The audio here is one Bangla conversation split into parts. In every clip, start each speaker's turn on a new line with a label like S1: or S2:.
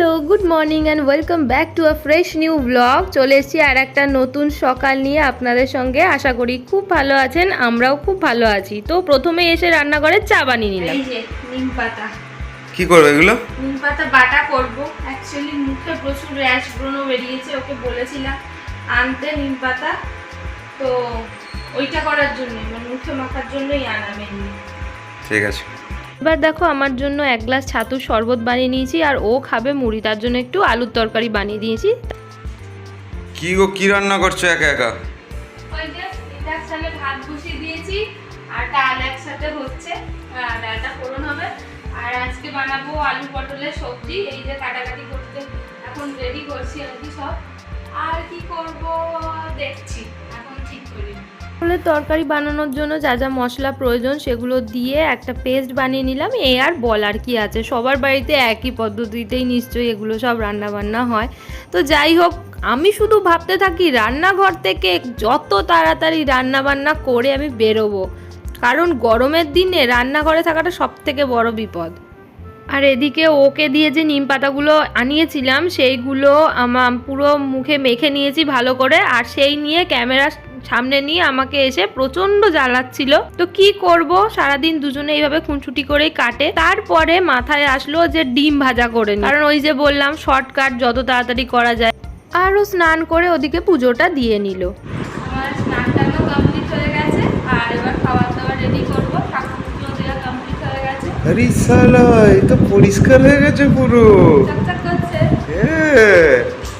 S1: Hello, good morning and welcome back to a fresh new blog. চলে এসেছি আর একটা নতুন সকাল নিয়ে আপনাদের সঙ্গে। আশা করি খুব ভালো আছেন, আমরাও খুব ভালো আছি। তো প্রথমে এসে রান্নাঘরে চা বানিয়ে নিলাম। এই যে নিম পাতা।
S2: কি করবে এগুলো?
S1: নিম পাতা বাটা করব। অ্যাকচুয়ালি মুখে প্রচুর র্যাশ ব্রণ বেরিয়েছে, ওকে বলেছিলাম আনতে নিম পাতা, তো ওইটা করার জন্য মানে মুখে মাখার জন্যই আনা মেনলি।
S2: ঠিক আছে।
S1: এবার দেখো আমার জন্য এক গ্লাস ছাতুর শরবত বানিয়ে নিয়েছি, আর ও খাবে মুড়ি, তার জন্য একটু আলুর তরকারি বানিয়ে দিয়েছি।
S2: কি রান্না করছো একা একা?
S1: ওই যে এটা একসাথে ভাত বসিয়ে দিয়েছি আর ডাল একসাথে হচ্ছে, ডালটা ফোড়ন হবে। আর আজকে বানাবো আলু পটলের সবজি। এই যে কাটাকাটি করতে এখন রেডি করছি আর কি সব। আর কি করব দেখছি, এখন ঠিক করি। পটলের তরকারি বানানোর জন্য যা যা মশলা প্রয়োজন সেগুলো দিয়ে একটা পেস্ট বানিয়ে নিলাম। এই আর বলার কি আছে, সবার বাড়িতে একই পদ্ধতিতেই নিশ্চয়ই এগুলো সব রান্না বান্না হয়। তো যাই হোক, আমি শুধু ভাবতে থাকি রান্নাঘর থেকে যত তাড়াতাড়ি রান্না বান্না করে আমি বেরোবো, কারণ গরমের দিনে রান্নাঘরে থাকাটা সব থেকে বড় বিপদ। আর এদিকে ওকে দিয়ে যে নিম পাতাগুলো আনিয়েছিলাম সেইগুলো আমার পুরো মুখে মেখে নিয়েছি ভালো করে, আর সেই নিয়ে ক্যামেরা সামনে নিয়ে আমাকে এসে প্রচন্ড জ্বালাচ্ছিল। তো কি করব, সারাদিন দুজনে এইভাবে খুনছুটি করেই কাটে। তারপরে মাথায় আসলো যে ডিম ভাজা করে নি, কারণ ওই যে বললাম শর্টকাট যত তাড়াতাড়ি করা যায়। আরও স্নান করে ওদিকে পুজোটা দিয়ে নিল। আমার স্নানটাও কমপ্লিট হয়ে গেছে, আর এবার খাওয়া দাওয়া রেডি করবো। ঠাকুর পুজো দেওয়া কমপ্লিট হয়ে গেছে।
S2: আরে শালা, এই তো পরিষ্কার হয়ে গেছে পুরো।
S1: চকচক করছে।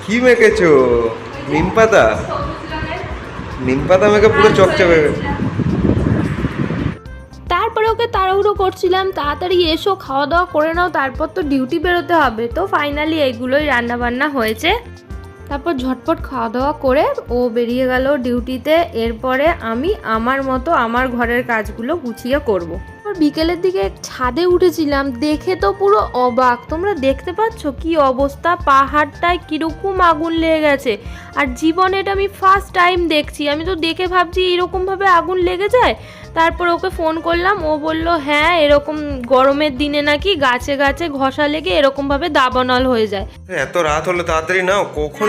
S2: কি মেখেছো? নিম পাতা? নিম পাতা মেখে পুরো চকচক হয়ে গেছে। তারপরে
S1: ওকে তাড়াহুড়ো করছিলাম, তাড়াতাড়ি এসো খাওয়া দাওয়া করে নাও, তারপর তো ডিউটি বেরোতে হবে। তো ফাইনালি এইগুলোই রান্না বান্না হয়েছে। তারপর ঝটপট খাওয়া দাওয়া করে ও বেরিয়ে গেল ডিউটিতে। এরপরে আমি আমার মতো আমার ঘরের কাজগুলো গুছিয়ে করব। বিকেলের দিকে ছাদে উঠেছিলাম, দেখে তো পুরো অবাক। তোমরা দেখতে পাচ্ছ কি অবস্থা, পাহাড়টায় কিরকম আগুন লেগে গেছে। আর জীবনে এটা আমি ফার্স্ট টাইম দেখছি। আমি তো দেখে ভাবছি এরকমভাবে আগুন লেগে যায়। তারপর ওকে ফোন করলাম, ও বলল হ্যাঁ এরকম গরমের দিনে নাকি গাছে গাছে ঘষা লেগে এরকমভাবে দাবানল হয়ে যায়।
S2: এত রাত হলো, তাড়াতাড়ি নাও। কখন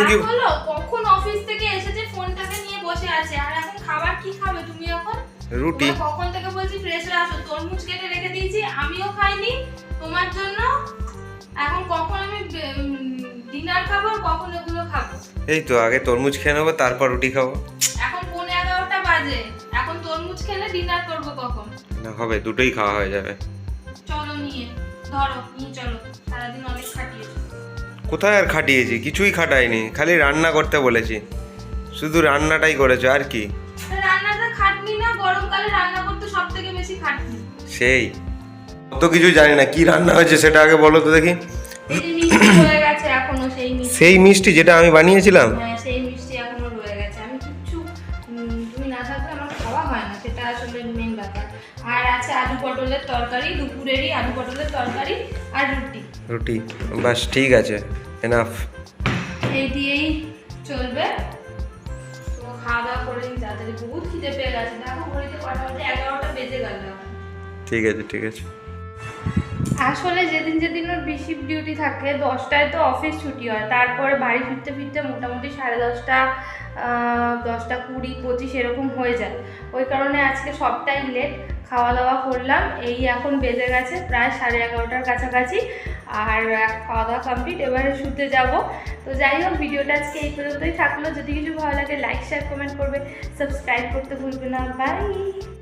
S1: কখন অফিস থেকে এসেছে, ফোনটাকে নিয়ে বসে আছে। আর এখন খাবার কি খাবে তুমি? এখন
S2: রুটি।
S1: কখন থেকে বলছি ফ্রেশে আসো, তরমুজ কেটে রেখে দিয়েছি, আমিও খাইনি তোমার জন্য। এখন কখন আমি ডিনার খাবো, কখন এগুলো খাবো?
S2: এই তো আগে তরমুজ খেয়ে নেবো, তারপর রুটি খাবো।
S1: এখন 11:30 বাজে, এখন তরমুজ খেলে ডিনার করবো কখন?
S2: না হবে, দুটোই খাওয়া হয়ে যাবে।
S1: চলো নিয়ে চলো, সারাদিন অনেক খাটিয়েছো।
S2: কোথায় আর খাটিয়েছি? কিছুই খাটাইনি, খালি রান্না করতে বলেছি। শুধু রান্নাটাই করেছো, আর কি?
S1: রান্নাটা খাটনি না? গরমকালে রান্না করতে সব থেকে বেশি খাটনি।
S2: সেই অত কিছু জানি না, কি রান্না হয়েছে সেটা আগে বলো তো দেখি। সেই মিষ্টি যেটা আমি বানিয়েছিলাম?
S1: হ্যাঁ, সেই মিষ্টি এখনো রয়ে গেছে। আমি কিচ্ছু, তুমি না থাকলে আমার খাওয়া হয় না, সেটা আসলে মেন ব্যাপার। আর আছে আলু পটলের তরকারি, দুপুরেরই আলু পটলের তরকারি আর রুটি।
S2: বাস, ঠিক আছে, এনাফ।
S1: এই দিয়েই চলবে। তো খাওয়া দাওয়া করে তাড়াতাড়ি, বহুত খিদে পেয়ে গেছে। দেখো ঘড়িতে কটা বাজে, 11টা বেজে গেল।
S2: ঠিক আছে।
S1: আসলে যেদিন ওর বেশি ডিউটি থাকে 10টায় তো অফিস ছুটি হয়, তারপরে বাড়ি ফিরতে মোটামুটি 10:30, 10টা 20, 25 এরকম হয়ে যায়। ওই কারণে আজকে সবটাই লেট। খাওয়া দাওয়া করলাম, এই এখন বেজে গেছে প্রায় 11:30টার কাছাকাছি। আর খাওয়া দাওয়া কমপ্লিট, এবারে শুতে যাব। তো যাই হোক, ভিডিওটা আজকে এই পর্যন্তই থাকলো। যদি কিছু ভালো লাগে লাইক শেয়ার কমেন্ট করবে, সাবস্ক্রাইব করতে ভুলবে না। বাই।